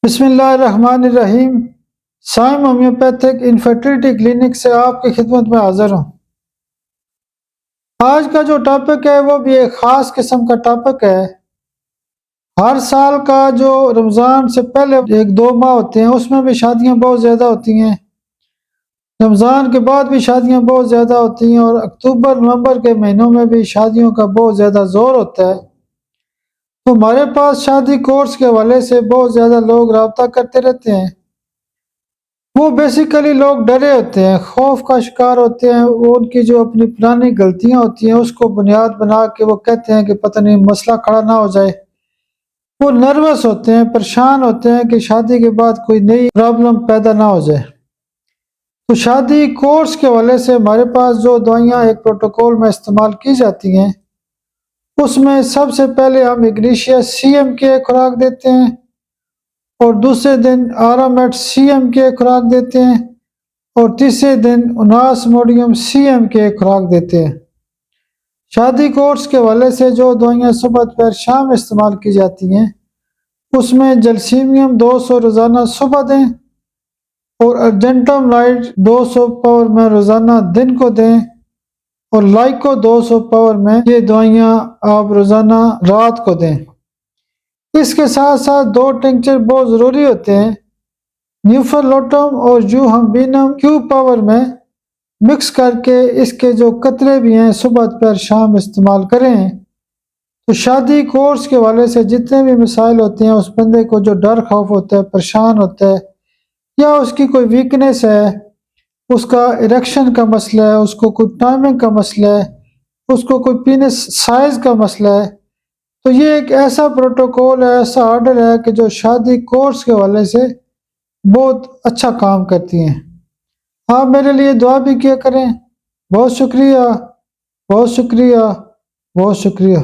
بسم اللہ الرحمن الرحیم۔ سائم ہومیوپیتھک انفرٹیلٹی کلینک سے آپ کی خدمت میں حاضر ہوں۔ آج کا جو ٹاپک ہے وہ بھی ایک خاص قسم کا ٹاپک ہے۔ ہر سال کا جو رمضان سے پہلے 1-2 ماہ ہوتے ہیں اس میں بھی شادیاں بہت زیادہ ہوتی ہیں، رمضان کے بعد بھی شادیاں بہت زیادہ ہوتی ہیں، اور اکتوبر نومبر کے مہینوں میں بھی شادیوں کا بہت زیادہ زور ہوتا ہے۔ تو ہمارے پاس شادی کورس کے حوالے سے بہت زیادہ لوگ رابطہ کرتے رہتے ہیں۔ وہ بیسیکلی لوگ ڈرے ہوتے ہیں، خوف کا شکار ہوتے ہیں، وہ ان کی جو اپنی پرانی غلطیاں ہوتی ہیں اس کو بنیاد بنا کے وہ کہتے ہیں کہ پتہ نہیں مسئلہ کھڑا نہ ہو جائے۔ وہ نروس ہوتے ہیں، پریشان ہوتے ہیں کہ شادی کے بعد کوئی نئی پرابلم پیدا نہ ہو جائے۔ تو شادی کورس کے حوالے سے ہمارے پاس جو دوائیاں ایک پروٹوکول میں استعمال کی جاتی ہیں، اس میں سب سے پہلے ہم اگنیشیا سی ایم کے خوراک دیتے ہیں، اور دوسرے دن آرامٹ سی ایم کے خوراک دیتے ہیں، اور تیسرے دن اناس موڈیم سی ایم کے خوراک دیتے ہیں۔ شادی کورس کے حوالے سے جو دوائیاں صبح دوپہر شام استعمال کی جاتی ہیں، اس میں جلسیمیم 200 روزانہ صبح دیں، اور ارجنٹم لائٹ 200 پاور میں روزانہ دن کو دیں، اور لائکو 200 پاور میں یہ دوائیاں آپ روزانہ رات کو دیں۔ اس کے ساتھ ساتھ 2 ٹنکچر بہت ضروری ہوتے ہیں، نیوفرلوٹم اور یوہمبینم کیو پاور میں مکس کر کے اس کے جو قطرے بھی ہیں صبح دوپہر شام استعمال کریں۔ تو شادی کورس کے حوالے سے جتنے بھی مسائل ہوتے ہیں، اس بندے کو جو ڈر خوف ہوتا ہے، پریشان ہوتا ہے، یا اس کی کوئی ویکنیس ہے، اس کا اریکشن کا مسئلہ ہے، اس کو کوئی ٹائمنگ کا مسئلہ ہے، اس کو کوئی پینس سائز کا مسئلہ ہے، تو یہ ایک ایسا پروٹوکول ہے، ایسا آرڈر ہے کہ جو شادی کورس کے حوالے سے بہت اچھا کام کرتی ہیں۔ آپ میرے لیے دعا بھی کیا کریں۔ بہت شکریہ، بہت شکریہ، بہت شکریہ۔